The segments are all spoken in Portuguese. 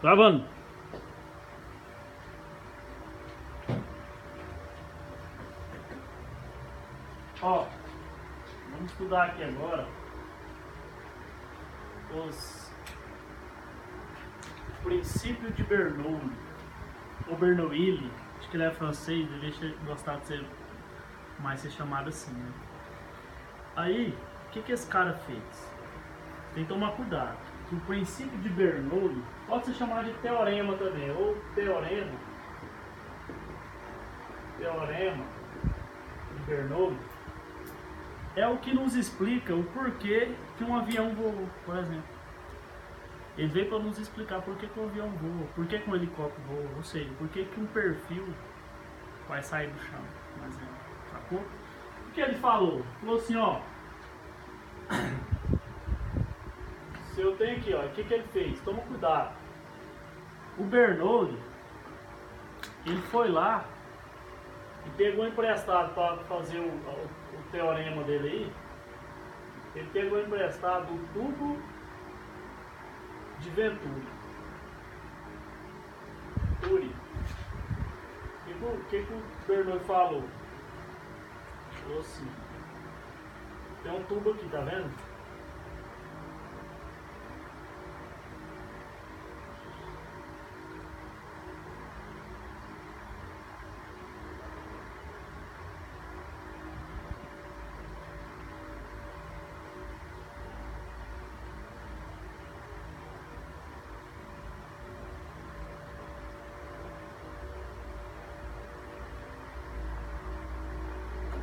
Gravando. Ó, vamos estudar aqui agora os princípios de Bernoulli, ou Bernoulli, acho que ele é francês, devia gostar de ser mais ser chamado assim, né? Aí, o que esse cara fez? Tem que tomar cuidado. O princípio de Bernoulli pode ser chamado de teorema também, ou teorema de Bernoulli. É o que nos explica o porquê que um avião voa, por exemplo. Ele veio para nos explicar por que um avião voa, por que um helicóptero voa, ou seja, por que um perfil vai sair do chão, por exemplo. Sacou? O que ele falou? Falou assim, ó. Se eu tenho aqui, ó, o que ele fez? Toma cuidado. O Bernoulli, ele foi lá e pegou emprestado para fazer o teorema dele aí. Ele pegou emprestado o tubo de Venturi. O que o Bernoulli falou? Falou assim: tem um tubo aqui, tá vendo?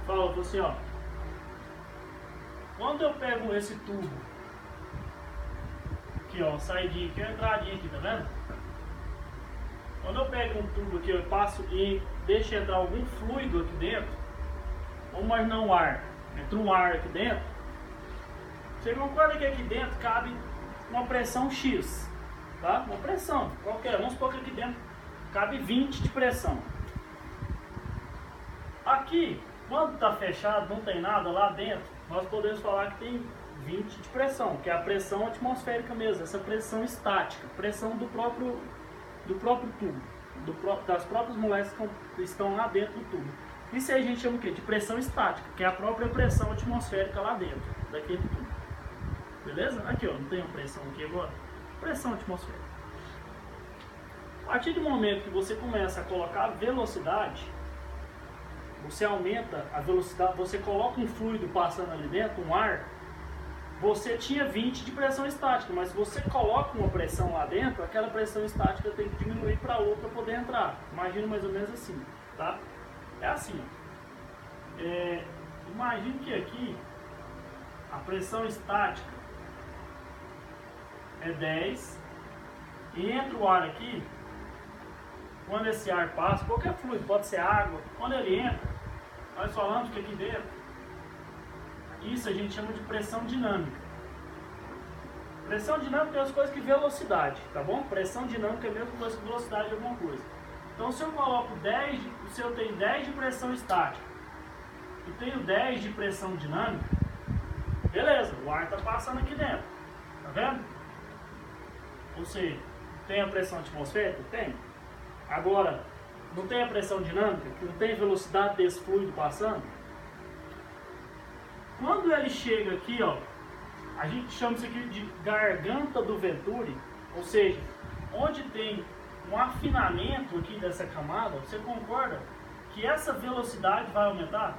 Falou assim, ó. Quando eu pego esse tubo aqui, ó, saidinha aqui, a entradinha aqui, tá vendo? Quando eu pego um tubo aqui, eu passo e deixo entrar algum fluido aqui dentro, vamos imaginar um ar, entra um ar aqui dentro, você concorda que aqui dentro cabe uma pressão X, tá? Uma pressão, qualquer, vamos supor que aqui dentro cabe 20 de pressão. Aqui, quando está fechado, não tem nada lá dentro, nós podemos falar que tem 20 de pressão, que é a pressão atmosférica mesmo, essa pressão estática, pressão do próprio tubo, das próprias moléculas que estão lá dentro do tubo. Isso aí a gente chama o quê? De pressão estática, que é a própria pressão atmosférica lá dentro, daquele tubo. Beleza? Aqui, ó, não tem uma pressão aqui agora? Pressão atmosférica. A partir do momento que você começa a colocar velocidade, você aumenta a velocidade, você coloca um fluido passando ali dentro, um ar, você tinha 20 de pressão estática, mas se você coloca uma pressão lá dentro, aquela pressão estática tem que diminuir para outra para poder entrar. Imagina mais ou menos assim, tá? É assim, ó. Imagine que aqui a pressão estática é 10 e entra o ar aqui. Quando esse ar passa, qualquer fluido, pode ser água, quando ele entra, nós falamos que aqui dentro, isso a gente chama de pressão dinâmica. Pressão dinâmica é as coisas que velocidade, tá bom? Pressão dinâmica é a mesma coisa que velocidade de alguma coisa. Então se eu coloco 10, se eu tenho 10 de pressão estática e tenho 10 de pressão dinâmica, beleza, o ar está passando aqui dentro, tá vendo? Ou seja, tem a pressão atmosférica? Tem. Agora, não tem a pressão dinâmica, que não tem velocidade desse fluido passando? Quando ele chega aqui, ó, a gente chama isso aqui de garganta do Venturi, ou seja, onde tem um afinamento aqui dessa camada, você concorda que essa velocidade vai aumentar?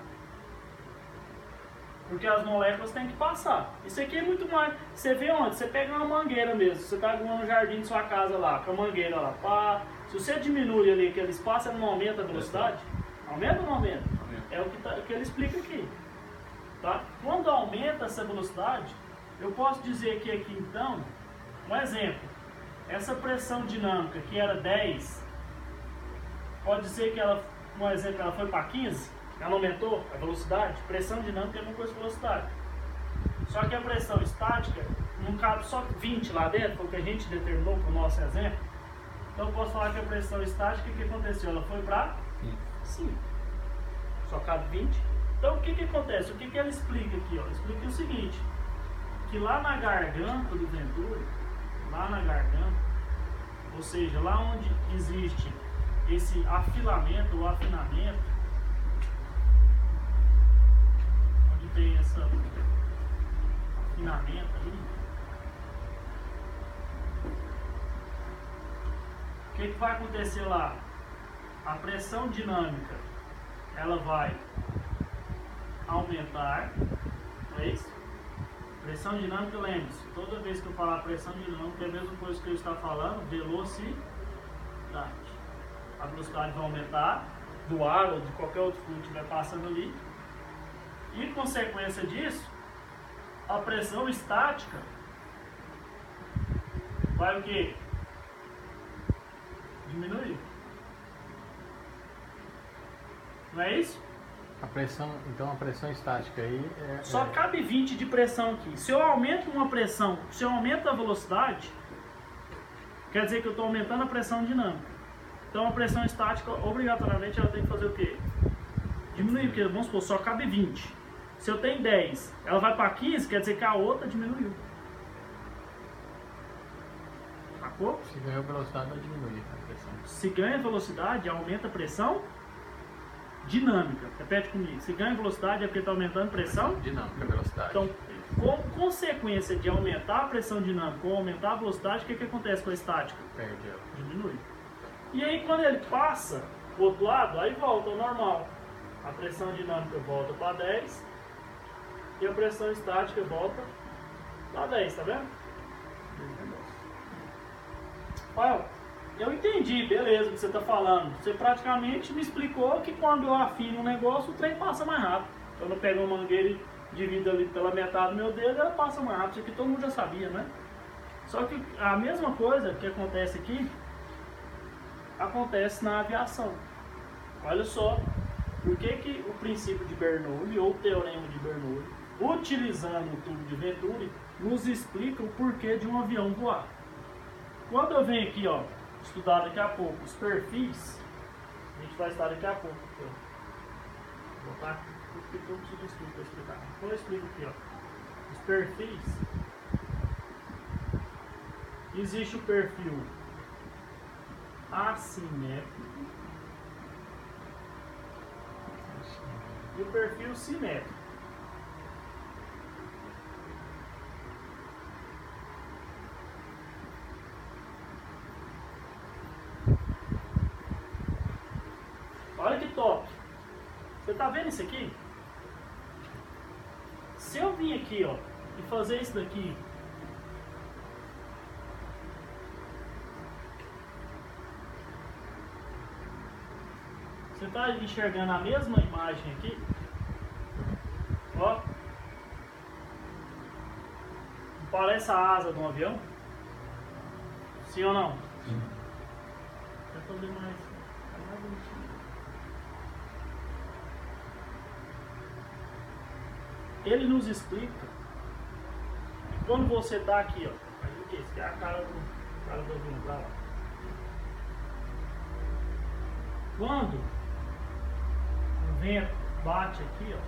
Porque as moléculas têm que passar. Isso aqui é muito mais. Você vê onde? Você pega uma mangueira mesmo. Você está no jardim de sua casa lá, com a mangueira lá. Pá. Se você diminui ali aquele espaço, não aumenta a velocidade? Aumenta ou não aumenta? É o que ele explica aqui. Tá? Quando aumenta essa velocidade, eu posso dizer que aqui então, um exemplo, essa pressão dinâmica que era 10, pode ser que ela, um exemplo, ela foi para 15? Ela aumentou a velocidade? Pressão dinâmica é uma coisa de velocidade. Só que a pressão estática não cabe só 20 lá dentro, foi o que a gente determinou para o nosso exemplo. Então eu posso falar que a pressão estática, o que aconteceu? Ela foi para 5. Só cabe 20. Então o que acontece? O que ela explica aqui? Ó? Ela explica o seguinte, que lá na garganta do Venturi, lá na garganta, ou seja, lá onde existe esse afilamento ou afinamento, onde tem esse afinamento ali, o que vai acontecer lá? A pressão dinâmica, ela vai aumentar, não é isso? Pressão dinâmica, lembre-se, toda vez que eu falar pressão dinâmica, é a mesma coisa que eu estava falando, velocidade. A velocidade vai aumentar do ar ou de qualquer outro fluido que estiver passando ali. E, consequência disso, a pressão estática vai o quê? Diminuir. Não é isso? Então a pressão estática aí Só cabe 20 de pressão aqui. Se eu aumento uma pressão, se eu aumento a velocidade, quer dizer que eu estou aumentando a pressão dinâmica. Então a pressão estática, obrigatoriamente, ela tem que fazer o quê? Diminuir, porque vamos supor, só cabe 20. Se eu tenho 10, ela vai para 15, quer dizer que a outra diminuiu. Sacou? Se ganhou velocidade, vai diminuir a pressão. Se ganha velocidade, aumenta a pressão dinâmica. Repete comigo. Se ganha velocidade é porque está aumentando a pressão dinâmica, velocidade. Então, com consequência de aumentar a pressão dinâmica ou aumentar a velocidade, o que acontece com a estática? Perde ela. Diminui. E aí, quando ele passa o outro lado, aí volta ao normal. A pressão dinâmica volta para 10 e a pressão estática volta para 10, tá vendo? Rafael, eu entendi, beleza, o que você está falando. Você praticamente me explicou que quando eu afino um negócio, o trem passa mais rápido. Eu não pego uma mangueira e divido ali pela metade do meu dedo, ela passa mais rápido. Isso aqui todo mundo já sabia, né? Só que a mesma coisa que acontece aqui, acontece na aviação. Olha só, por que o princípio de Bernoulli, ou o teorema de Bernoulli, utilizando o tubo de Venturi, nos explica o porquê de um avião voar. Quando eu venho aqui, ó, estudar daqui a pouco os perfis, a gente vai estudar daqui a pouco aqui, ó. Vou botar aqui, porque eu preciso explicar. Então eu explico aqui, ó. Os perfis. Existe o perfil assimétrico e o perfil simétrico. Olha que top! Você tá vendo isso aqui? Se eu vir aqui, ó, e fazer isso daqui, você está enxergando a mesma imagem aqui? Ó. Não parece a asa de um avião? Sim ou não? Sim. Quer fazer mais bonitinho. Ele nos explica que quando você está aqui, ó, aí o que? Isso aqui é a cara do avião pra lá. Quando o vento bate aqui, ó,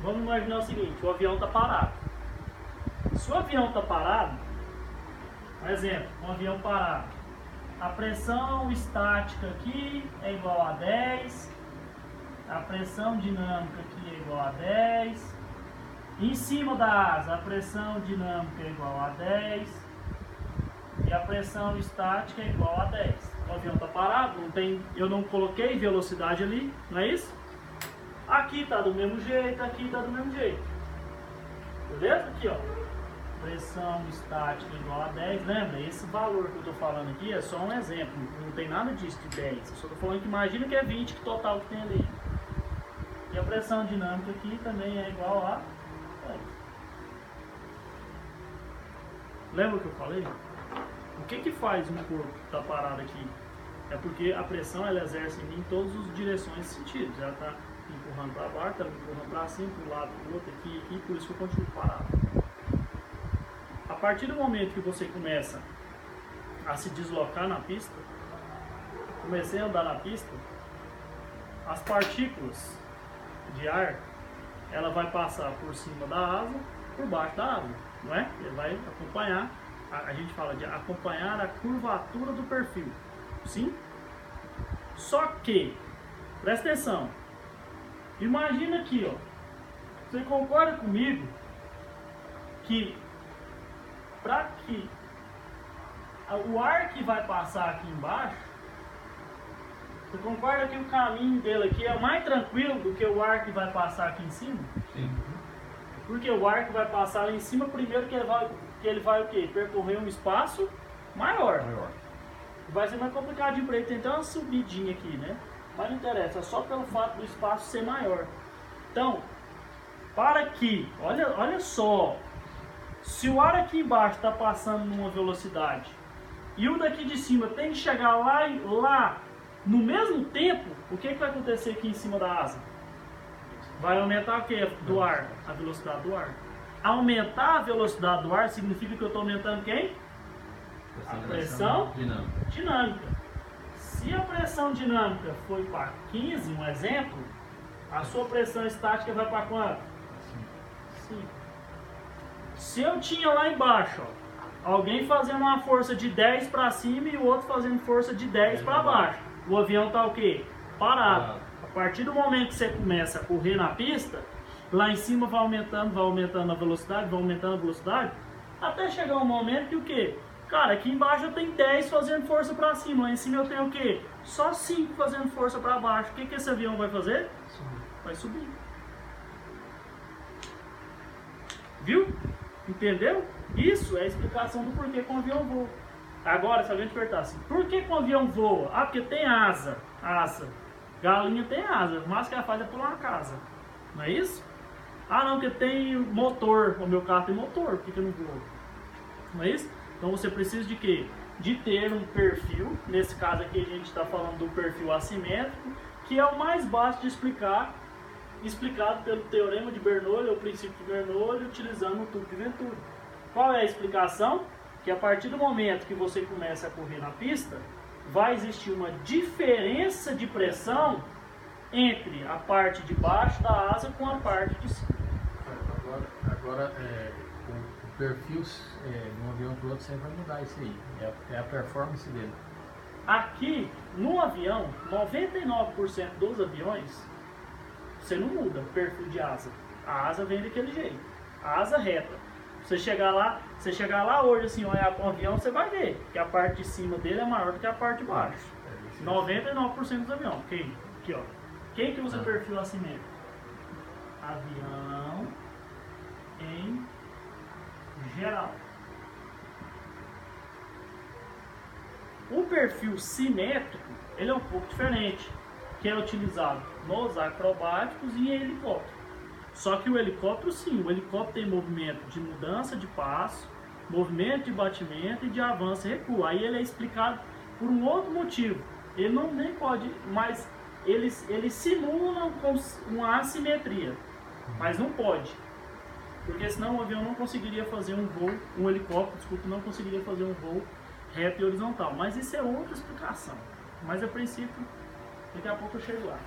vamos imaginar o seguinte, o avião está parado. Se o avião está parado, por exemplo, um avião parado, a pressão estática aqui é igual a 10, a pressão dinâmica aqui é igual a 10, em cima da asa a pressão dinâmica é igual a 10 e a pressão estática é igual a 10. O avião está parado, eu não coloquei velocidade ali, não é isso? Aqui está do mesmo jeito, aqui está do mesmo jeito. Beleza? Aqui, ó. Pressão estática igual a 10. Lembra, esse valor que eu estou falando aqui é só um exemplo. Não tem nada disso de 10. Eu só estou falando que imagina que é 20 que total que tem ali. E a pressão dinâmica aqui também é igual a 10. Lembra o que eu falei? O que faz um corpo estar parado aqui? É porque a pressão ela exerce em mim todas as direções e sentidos. Ela está empurrando para baixo, está empurrando para cima, para um lado, para o outro, aqui, por isso que eu continuo parado. A partir do momento que você começa a se deslocar na pista, comecei a andar na pista, as partículas de ar, ela vai passar por cima da asa, por baixo da asa, não é? Ele vai acompanhar, a gente fala de acompanhar a curvatura do perfil, sim? Só que, presta atenção, imagina aqui, ó, você concorda comigo que para que o ar que vai passar aqui embaixo, você concorda que o caminho dele aqui é mais tranquilo do que o ar que vai passar aqui em cima? Sim. Porque o ar que vai passar lá em cima, primeiro que ele vai o quê? Percorrer um espaço maior. Vai ser mais complicado para ele, tem uma subidinha aqui, né? Mas não interessa, é só pelo fato do espaço ser maior. Então, para que, olha só, se o ar aqui embaixo está passando numa velocidade e o daqui de cima tem que chegar lá no mesmo tempo, o que vai acontecer aqui em cima da asa? Vai aumentar o que do ar? A velocidade do ar. Aumentar a velocidade do ar significa que eu estou aumentando quem? A pressão dinâmica. Se a pressão dinâmica foi para 15, um exemplo, a sua pressão estática vai para quanto? 5. Se eu tinha lá embaixo, ó, alguém fazendo uma força de 10 para cima e o outro fazendo força de 10 para baixo, o avião está o quê? Parado. A partir do momento que você começa a correr na pista, lá em cima vai aumentando a velocidade, até chegar um momento que o quê? Cara, aqui embaixo eu tenho 10 fazendo força para cima, lá em cima eu tenho o quê? Só 5 fazendo força para baixo. O que esse avião vai fazer? Vai subir. Viu? Entendeu? Isso é a explicação do porquê que um avião voa. Agora, se alguém te perguntar assim, por que um avião voa? Ah, porque tem asa. Galinha tem asa, o máximo que ela faz é pular uma casa. Não é isso? Ah, não, porque tem motor. O meu carro tem motor, por que eu não vou? Não é isso? Então você precisa de quê? De ter um perfil. Nesse caso aqui a gente está falando do perfil assimétrico, que é o mais básico de explicar, explicado pelo teorema de Bernoulli, ou princípio de Bernoulli, utilizando o tubo de Venturi. Qual é a explicação? Que a partir do momento que você começa a correr na pista, vai existir uma diferença de pressão entre a parte de baixo da asa com a parte de cima. Agora o perfil de um avião para o outro sempre vai mudar isso aí. É a performance dele. Aqui, no avião, 99% dos aviões, você não muda o perfil de asa. A asa vem daquele jeito. A asa reta. Você chegar lá hoje, assim, olhar para o avião, você vai ver que a parte de cima dele é maior do que a parte de baixo. 99% dos aviões. Aqui, ó. Quem que usa perfil assimétrico? Avião em geral. O perfil simétrico, ele é um pouco diferente, que é utilizado nos acrobáticos e em helicóptero. Só que o helicóptero sim, o helicóptero tem movimento de mudança de passo, movimento de batimento e de avanço e recuo. Aí ele é explicado por um outro motivo. Ele não nem pode, mas eles simulam com uma assimetria, mas não pode. Porque senão o avião não conseguiria fazer um voo, um helicóptero, desculpa, não conseguiria fazer um voo reto e horizontal. Mas isso é outra explicação. Mas a princípio, daqui a pouco eu chego lá.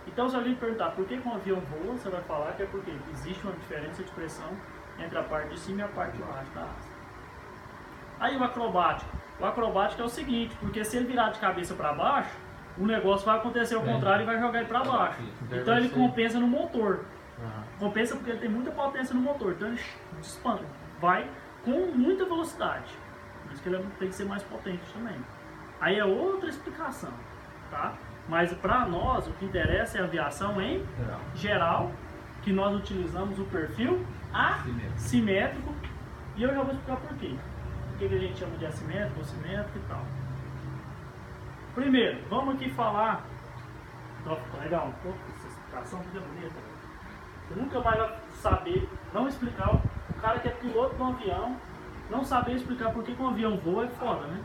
Então, se alguém perguntar por que um avião voa, você vai falar que é porque existe uma diferença de pressão entre a parte de cima e a parte de baixo da asa. Aí o acrobático. O acrobático é o seguinte, porque se ele virar de cabeça para baixo, o negócio vai acontecer ao contrário e vai jogar ele para baixo. Então ele compensa no motor. Compensa porque ele tem muita potência no motor. Então ele dispara, vai com muita velocidade. Por isso que ele tem que ser mais potente também. Aí é outra explicação, tá? Mas para nós, o que interessa é a aviação em geral, que nós utilizamos o perfil assimétrico, e eu já vou explicar por quê. O que a gente chama de assimétrico, simétrico e tal. Primeiro, vamos aqui falar... Legal, essa explicação fica bonita. Você nunca mais vai saber, não explicar, o cara que é piloto de um avião, não saber explicar por que um avião voa é foda, né?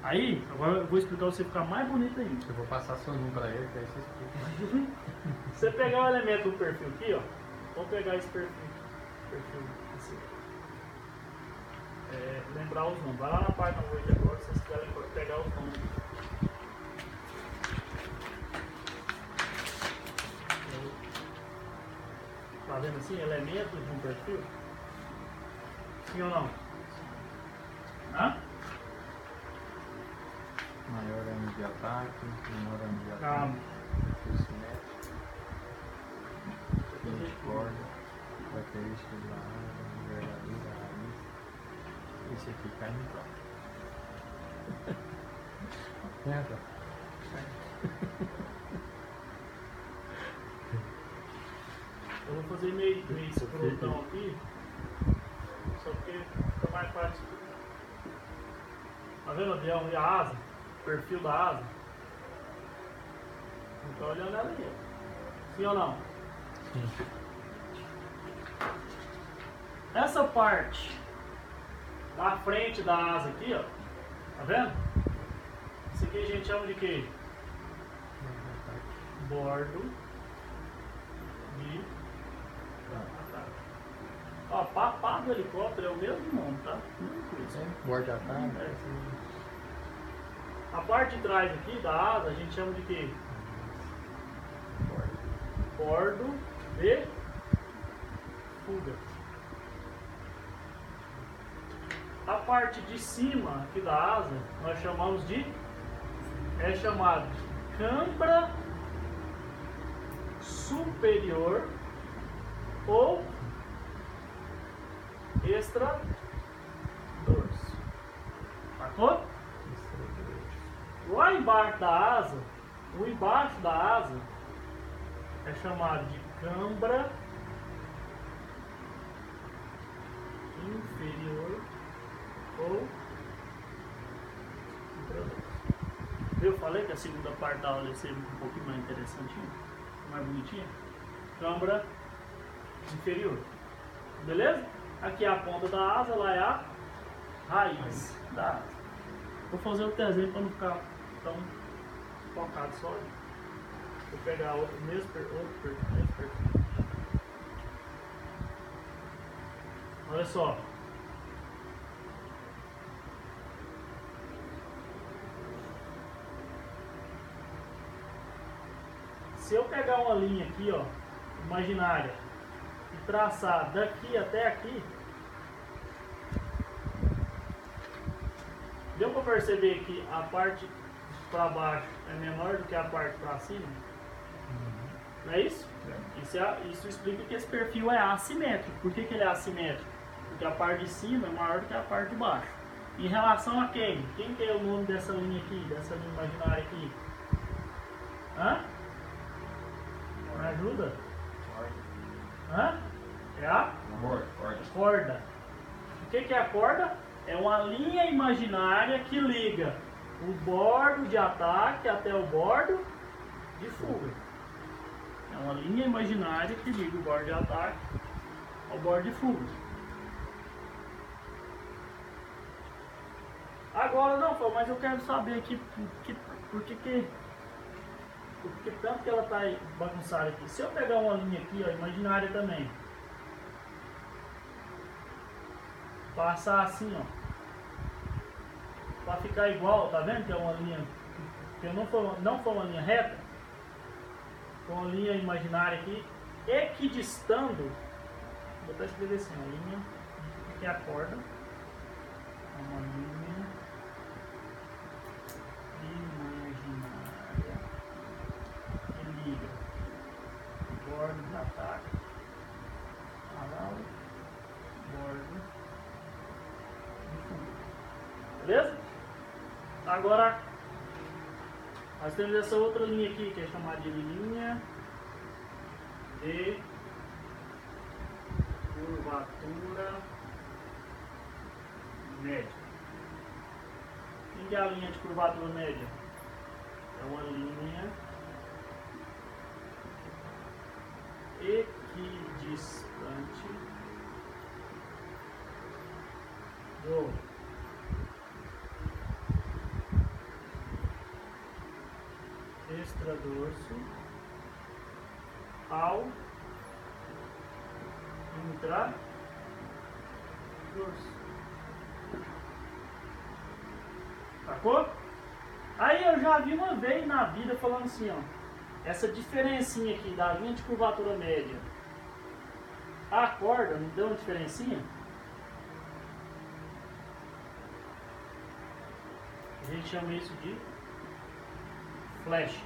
Aí, agora eu vou explicar você ficar mais bonito ainda. Eu vou passar seu número para ele, que aí você explica. Você pegar o elemento do perfil aqui, ó. Vamos pegar esse perfil assim. Lembrar os números. Vai lá na página 8 agora, se vocês quiserem pegar os números. vendo assim, elementos de um perfil? Sim ou não? Hã? Maior ângulo de ataque, menor ângulo de ataque. Calma. Perfil simétrico. Fim de corda. Características da asa, envergadura, raiz. Esse aqui cai no próprio. Entra. Eu vou fazer meio escrotão aqui, só porque fica mais fácil. Tá vendo o avião e a asa? O perfil da asa? Não tá olhando ela aí. Sim ou não? Sim. Essa parte da frente da asa aqui, ó. Tá vendo? Isso aqui a gente chama de quê? Bordo de ataque. Ó, papá do helicóptero é o mesmo nome, tá? Mesma coisa. Bordo de ataque. É. A parte de trás aqui da asa a gente chama de quê? Bordo de fuga. A parte de cima aqui da asa nós chamamos de, é chamado de cãibra superior ou extradorso. Sacou? Lá embaixo da asa, o embaixo da asa é chamado de cãibra inferior ou intradorso. Eu falei que a segunda parte da aula ia ser um pouquinho mais interessantinha, mais bonitinha. Cãibra inferior. Beleza? Aqui é a ponta da asa, lá é a raiz da asa. Vou fazer outro desenho para não ficar tão focado só. Vou pegar outro mesmo perfil. Olha só. Se eu pegar uma linha aqui, ó, imaginária, e traçar daqui até aqui, deu para perceber que a parte para baixo é menor do que a parte para cima? Não é isso? Isso explica que esse perfil é assimétrico. Por que ele é assimétrico? Porque a parte de cima é maior do que a parte de baixo. Em relação a quem? Quem que é o nome dessa linha aqui, dessa linha imaginária aqui? Hã? Me ajuda? Hã? É a? Corda. O que é a corda? É uma linha imaginária que liga o bordo de ataque até o bordo de fuga. É uma linha imaginária que liga o bordo de ataque ao bordo de fuga. Agora não, mas eu quero saber aqui por que tanto que ela está bagunçada aqui. Se eu pegar uma linha aqui, ó, imaginária também, passar assim, ó, para ficar igual, tá vendo que é uma linha que não foi uma linha reta, com uma linha imaginária aqui, equidistando, vou até escrever assim, uma linha, aqui é a corda, uma linha imaginária que liga o bordo de ataque ao bordo de fuga. Beleza? Agora nós temos essa outra linha aqui que é chamada de linha de curvatura média. O que é a linha de curvatura média? É uma linha equidistante do extradorso ao intradorso. Sacou? Aí eu já vi uma vez na vida falando assim, ó, essa diferencinha aqui da linha de curvatura média A corda, não deu uma diferencinha? A gente chama isso de flecha.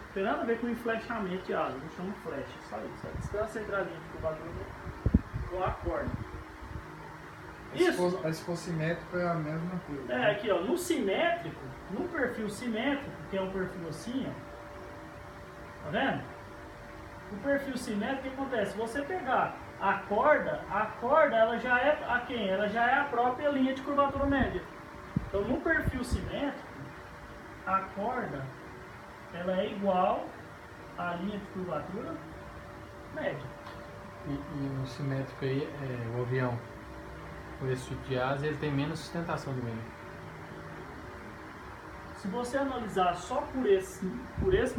Não tem nada a ver com enflechamento de asa, não chama flecha, só isso. A distância entre a linha de curvatura com a corda. Isso. Se for simétrico é a mesma coisa. É, aqui ó, no simétrico, no perfil simétrico, que é um perfil assim, ó. Tá vendo? O perfil simétrico, o que acontece? Se você pegar a corda ela já é a quem? Ela já é a própria linha de curvatura média. Então no perfil simétrico, a corda ela é igual à linha de curvatura média. E no simétrico aí, o avião, por esse tipo de asa, ele tem menos sustentação do meio. Se você analisar só por esse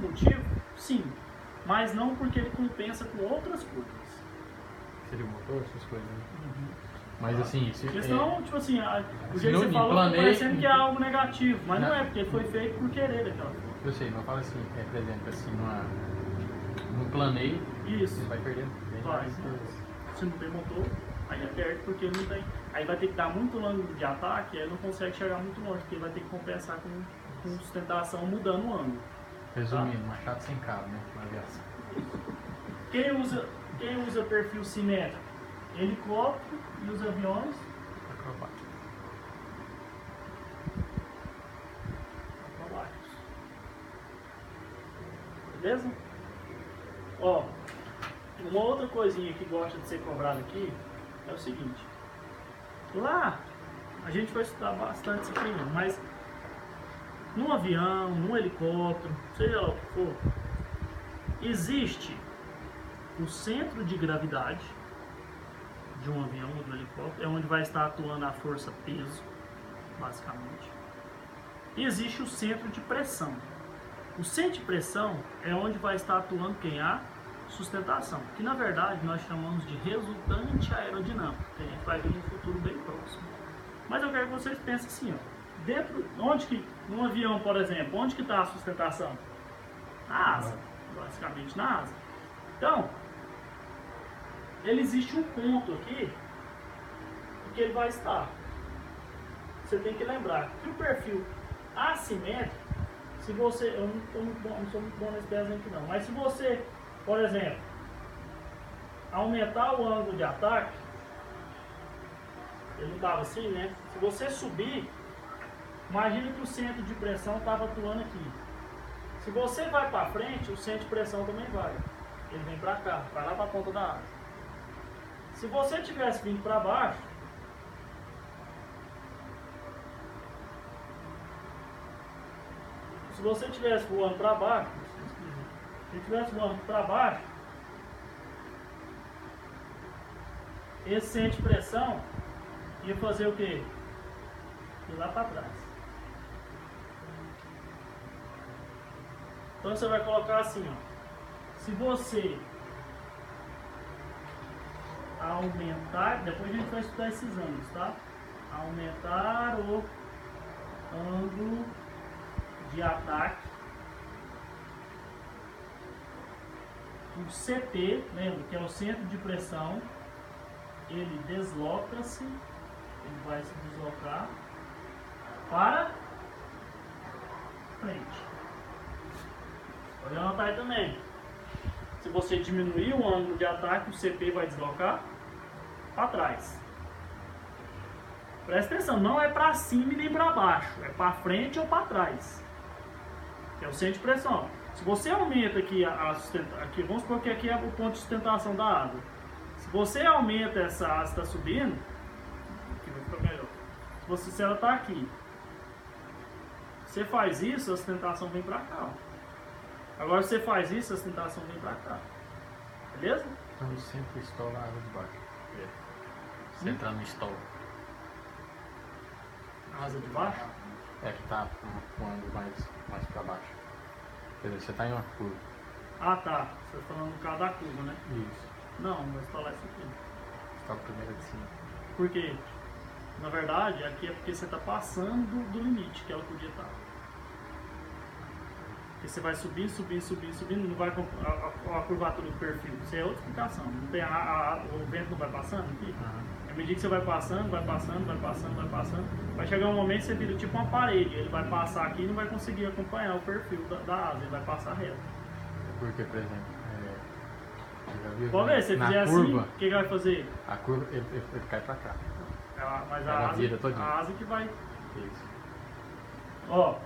motivo, sim. Mas não porque ele compensa com outras curvas. Seria o motor, essas coisas, né? Mas assim... Porque senão, tipo assim, o jeito que você falou, tá parecendo que é algo negativo. Mas não é, porque foi feito por querer aquela coisa. Eu sei, mas fala assim, por exemplo, assim, no planeio, isso. Ele vai perder. Vai. Se não tem motor, aí é perto porque não tem. Aí vai ter que dar muito ângulo de ataque, aí não consegue chegar muito longe, porque vai ter que compensar com sustentação mudando o ângulo. Resumindo, tá? Machado sem cabo, né? Na aviação. Quem usa perfil simétrico? Helicóptero e os aviões acrobáticos. Beleza? Ó, uma outra coisinha que gosta de ser cobrada aqui é o seguinte. Lá, a gente vai estudar bastante isso aqui, mas num avião, num helicóptero, seja lá o que for, existe o centro de gravidade de um avião ou do helicóptero, é onde vai estar atuando a força peso, basicamente. E existe o centro de pressão. O centro de pressão é onde vai estar atuando quem? A sustentação, que na verdade nós chamamos de resultante aerodinâmico, que a gente vai ver no futuro bem próximo. Mas eu quero que vocês pensem assim, ó, dentro, num avião, por exemplo, onde que está a sustentação? Na asa, basicamente na asa. Então, ele existe um ponto aqui que ele vai estar. Você tem que lembrar que o perfil assimétrico, se você, eu não sou muito bom nesse desenho aqui não, mas se você, por exemplo, aumentar o ângulo de ataque, ele não estava assim, né? Se você subir, imagine que o centro de pressão estava atuando aqui. Se você vai para frente, o centro de pressão também vai. Ele vem para cá, vai lá para a ponta da asa. Se você tivesse vindo para baixo, se você estivesse voando para baixo, se estivesse voando para baixo, esse centro de pressão ia fazer o quê? Ir lá para trás. Então você vai colocar assim, ó. Se você aumentar, depois a gente vai estudar esses ângulos, tá? Aumentar o ângulo de ataque, o CP, lembra que é o centro de pressão, ele desloca-se, ele vai se deslocar para frente. Pode anotar aí também. Se você diminuir o ângulo de ataque, o CP vai deslocar para trás. Presta atenção, não é para cima e nem para baixo, é para frente ou para trás. Que é o centro de pressão. Se você aumenta aqui aqui, vamos supor que aqui é o ponto de sustentação da asa. Se você aumenta essa asa, está subindo, aqui vai ficar melhor. Se ela está aqui, você faz isso, a sustentação vem para cá. Agora você faz isso, a sustentação vem para cá. Beleza? Então sempre estoura a água de baixo. Você entrar no estolo. Asa de baixo? É que tá com o ângulo mais para baixo. Quer dizer, você está em uma curva. Ah tá, você está falando no caso da curva, né? Isso. Não, vou instalar isso aqui. Está primeiro de cima. Por quê? Na verdade, aqui é porque você está passando do limite que ela podia estar. Porque você vai subindo, subindo, subindo, subindo, não vai a curvatura do perfil. Isso é outra explicação. Não tem o vento não vai passando aqui. À medida que você vai passando, vai passando, vai passando, vai passando, vai chegar um momento que você vira tipo uma parede. Ele vai passar aqui e não vai conseguir acompanhar o perfil da asa, ele vai passar reto. Porque, por exemplo, já viu, pode ver, se você fizer curva, assim, o que vai fazer? A curva, ele cai pra cá. Mas Ela vira todinha. a asa que vai... Isso. Ó,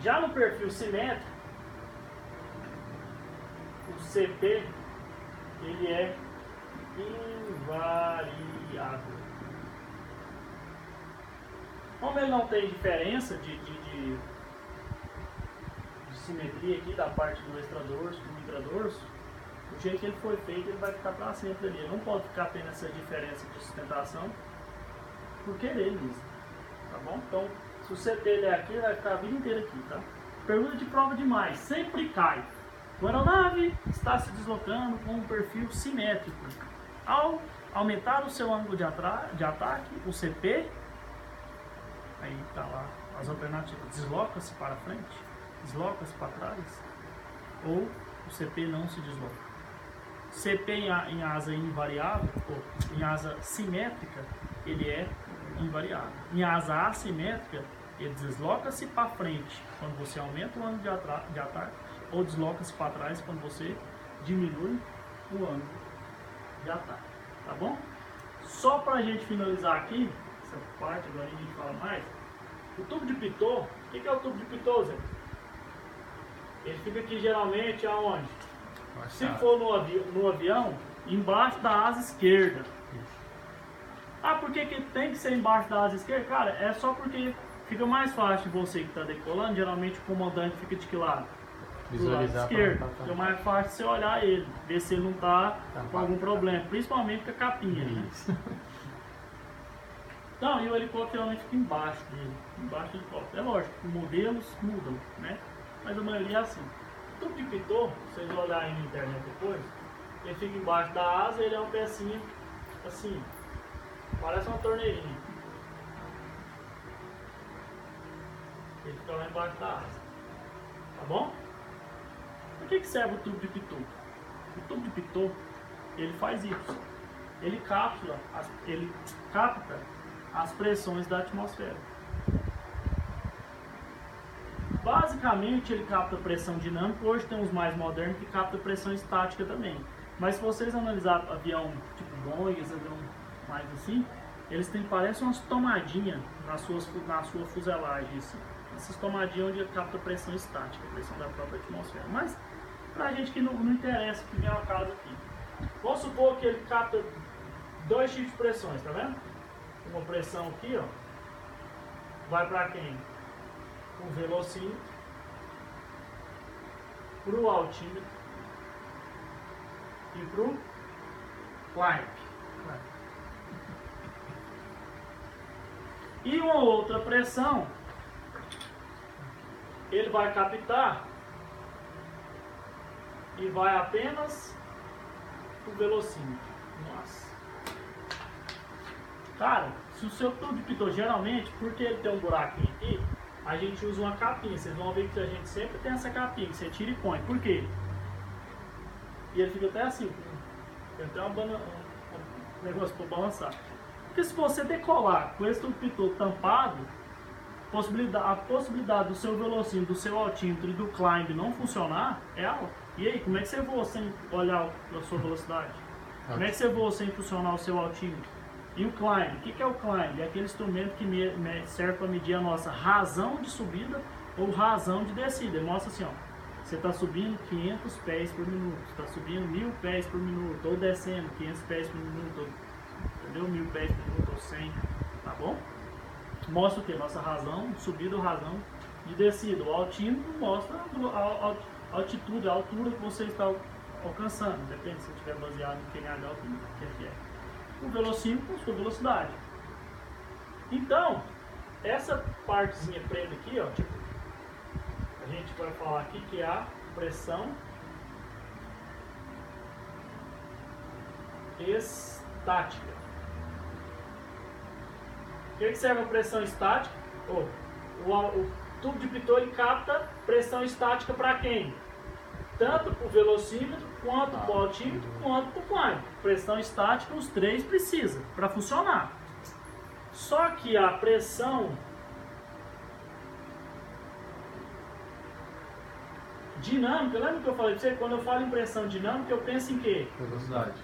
já no perfil simétrico, o CP, ele é invariável. Como ele não tem diferença de simetria aqui da parte do extradorso e do intradorso, o jeito que ele foi feito, ele vai ficar para sempre ali. Ele não pode ficar tendo essa diferença de sustentação por querer mesmo. Tá bom? Então, se o CP ele é aqui, ele vai ficar a vida inteira aqui, tá? Pergunta de prova demais. Sempre cai. A aeronave está se deslocando com um perfil simétrico. Ao aumentar o seu ângulo de ataque, o CP, aí está lá as alternativas, desloca-se para frente, desloca-se para trás, ou o CP não se desloca. CP em asa invariável, ou em asa simétrica, ele é invariável. Em asa assimétrica, ele desloca-se para frente quando você aumenta o ângulo de ataque, ou desloca-se para trás quando você diminui o ângulo de ataque. Tá bom? Só para a gente finalizar aqui, essa parte, agora a gente fala mais. O tubo de Pitot, o que é o tubo de Pitot, Zé? Ele fica aqui geralmente aonde? Se for no avião, embaixo da asa esquerda. Ah, por que tem que ser embaixo da asa esquerda? Cara, é só porque fica mais fácil você que está decolando. Geralmente o comandante fica de que lado? Do lado esquerdo. Fica mais fácil você olhar ele, ver se ele não está com algum problema, principalmente com a capinha. Né? Então, e o helicóptero geralmente fica embaixo dele, embaixo do helicóptero. É lógico, modelos mudam, né? Mas a maioria é assim. O tubo de Pitot, se vocês olharem na internet depois, ele fica embaixo da asa, ele é uma pecinha assim, parece uma torneirinha. Ele fica lá embaixo da asa. Tá bom? Por que serve o tubo de Pitot? O tubo de Pitot, ele faz isso. Ele capta as pressões da atmosfera. Basicamente, ele capta pressão dinâmica. Hoje tem uns mais modernos que captam pressão estática também. Mas se vocês analisarem avião tipo Boeing, esse avião mais assim, eles têm, parece umas tomadinhas na sua fuselagem, assim. Essas tomadinhas onde ele capta pressão estática, pressão da própria atmosfera. Mas, pra gente que não interessa, que vem ao caso aqui. Vamos supor que ele capta dois tipos de pressões, tá vendo? Uma pressão aqui, ó, vai para quem? O velocímetro, pro altímetro e pro climb. E uma outra pressão, ele vai captar e vai apenas pro velocímetro. Nossa. Cara, se o seu tubo de Pitot, geralmente, porque ele tem um buraquinho aqui, a gente usa uma capinha. Vocês vão ver que a gente sempre tem essa capinha, que você tira e põe. Por quê? E ele fica até assim, tem até um negócio para balançar. Porque se você decolar com esse tubo de Pitot tampado, a possibilidade do seu velocímetro, do seu altímetro e do climb não funcionar é alta. E aí, como é que você voa sem olhar a sua velocidade? Como é que você voa sem funcionar o seu altímetro? E o climb? O que é o climb? É aquele instrumento que serve para medir a nossa razão de subida ou razão de descida. Ele mostra assim, ó, você está subindo 500 pés por minuto, está subindo 1000 pés por minuto, ou descendo 500 pés por minuto, entendeu? 1000 pés por minuto ou 100, tá bom? Mostra o que? Nossa razão de subida ou razão de descida. O altímetro mostra a altitude, a altura que você está alcançando, depende se estiver baseado no QNH altímetro, que é. O velocímetro com sua velocidade. Então, essa partezinha preta aqui, ó, tipo, a gente vai falar aqui que é a pressão estática. O que serve a pressão estática? O tubo de Pitot ele capta pressão estática para quem? Tanto para o velocímetro, quanto para o altímetro, quanto para o climb. Pressão estática, os três precisam para funcionar. Só que a pressão dinâmica, lembra que eu falei para você? Quando eu falo em pressão dinâmica, eu penso em quê? Velocidade.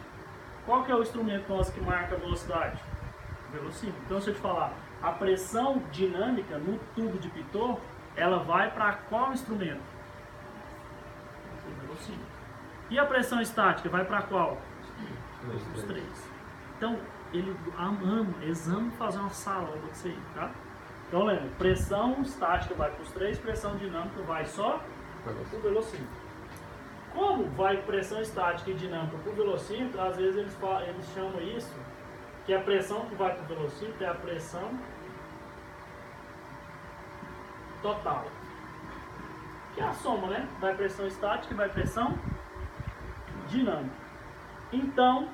Qual que é o instrumento nosso que marca a velocidade? O velocímetro. Então, se eu te falar, a pressão dinâmica no tubo de Pitot, ela vai para qual instrumento? O velocímetro. E a pressão estática vai para qual? Os três. Então, eles amam fazer uma salada disso aí, tá? Então, lembra, pressão estática vai para os três, pressão dinâmica vai só para o velocímetro. Como vai pressão estática e dinâmica para o velocímetro, às vezes eles chamam isso, que a pressão que vai para o velocímetro é a pressão total. Que é a soma, né? Vai pressão estática e vai pressão dinâmica. Então,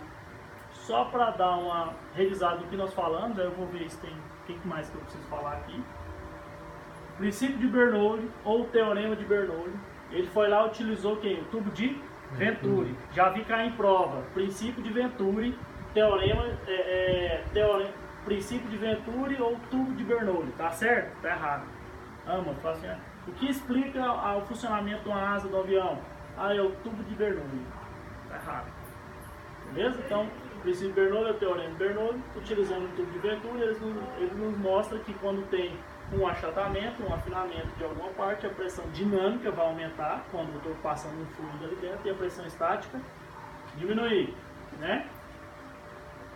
só para dar uma revisada do que nós falamos, aí eu vou ver se tem o que mais que eu preciso falar aqui. Princípio de Bernoulli, ou teorema de Bernoulli. Ele foi lá e utilizou quem? O tubo de Venturi. Já vi cair em prova. Princípio de Venturi, princípio de Venturi ou tubo de Bernoulli. Tá certo? Tá errado. Fala assim, o que explica o funcionamento de uma asa do avião? É o tubo de Bernoulli. Tá errado. Beleza? Então, o princípio de Bernoulli é o teorema de Bernoulli. Utilizando o tubo de Venturi, ele nos mostra que quando tem um achatamento, um afinamento de alguma parte, a pressão dinâmica vai aumentar quando eu estou passando um fluido ali dentro e a pressão estática diminuir, né?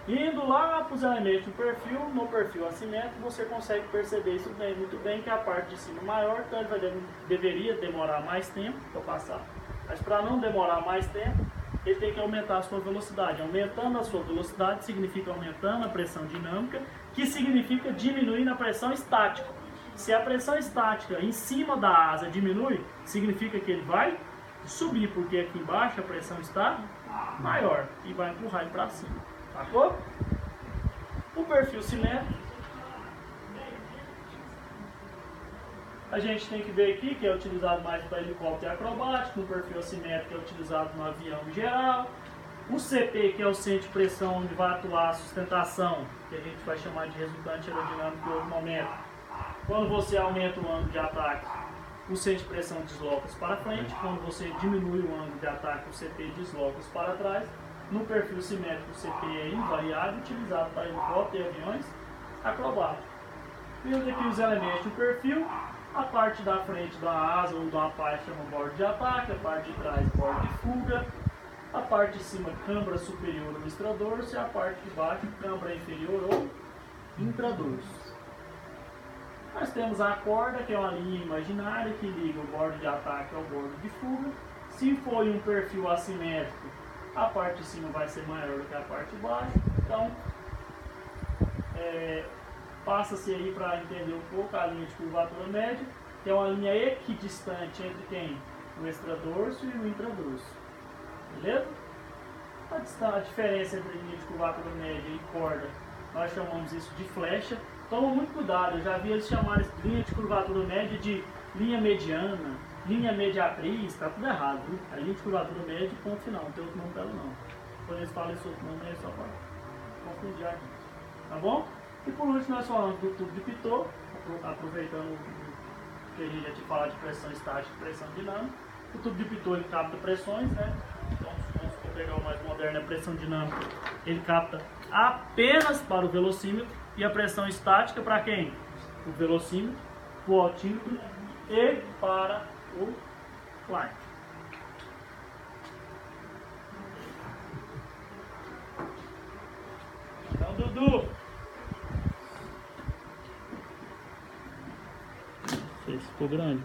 Indo lá para os elementos do perfil, no perfil assimétrico, você consegue perceber isso muito bem, que a parte de cima é maior, então ele deveria demorar mais tempo para passar. Mas para não demorar mais tempo, ele tem que aumentar a sua velocidade. Aumentando a sua velocidade significa aumentando a pressão dinâmica, que significa diminuindo a pressão estática. Se a pressão estática em cima da asa diminui, significa que ele vai subir, porque aqui embaixo a pressão está maior e vai empurrar ele para cima. Sacou? O perfil simétrico, a gente tem que ver aqui que é utilizado mais para helicóptero acrobático, no perfil assimétrico é utilizado no avião em geral. O CP, que é o centro de pressão onde vai atuar a sustentação, que a gente vai chamar de resultante aerodinâmico em outro momento. Quando você aumenta o ângulo de ataque, o centro de pressão desloca-se para frente. Quando você diminui o ângulo de ataque, o CP desloca-se para trás. No perfil simétrico, o CP é invariável, utilizado para helicóptero e aviões acrobáticos. Vendo aqui os elementos do perfil, a parte da frente da asa ou da parte chama bordo de ataque, a parte de trás bordo de fuga, a parte de cima câmara superior ou extradorso e a parte de baixo câmara inferior ou intradorso. Nós temos a corda, que é uma linha imaginária que liga o bordo de ataque ao bordo de fuga. Se for em um perfil assimétrico, a parte de cima vai ser maior do que a parte de baixo. Então, passa-se aí para entender um pouco a linha de curvatura média, que é uma linha equidistante entre quem? O extradorso e o intradorso. Beleza? A diferença entre linha de curvatura média e corda, nós chamamos isso de flecha. Toma muito cuidado, eu já vi eles chamarem linha de curvatura média de linha mediana, linha mediatriz, tá tudo errado, viu? A linha de curvatura média, ponto final, não tem outro nome dela não. Quando eles falam esse outro nome é só para confundir a gente, tá bom? E por último nós falamos do tubo de Pitot, aproveitando que a gente já tinha falado de pressão estática e pressão dinâmica. O tubo de Pitot ele capta pressões, né? Então, se pegar o mais moderno, a pressão dinâmica, ele capta apenas para o velocímetro. E a pressão estática para quem? O velocímetro, o altímetro e para o climb. Então, Dudu. Não sei se ficou grande.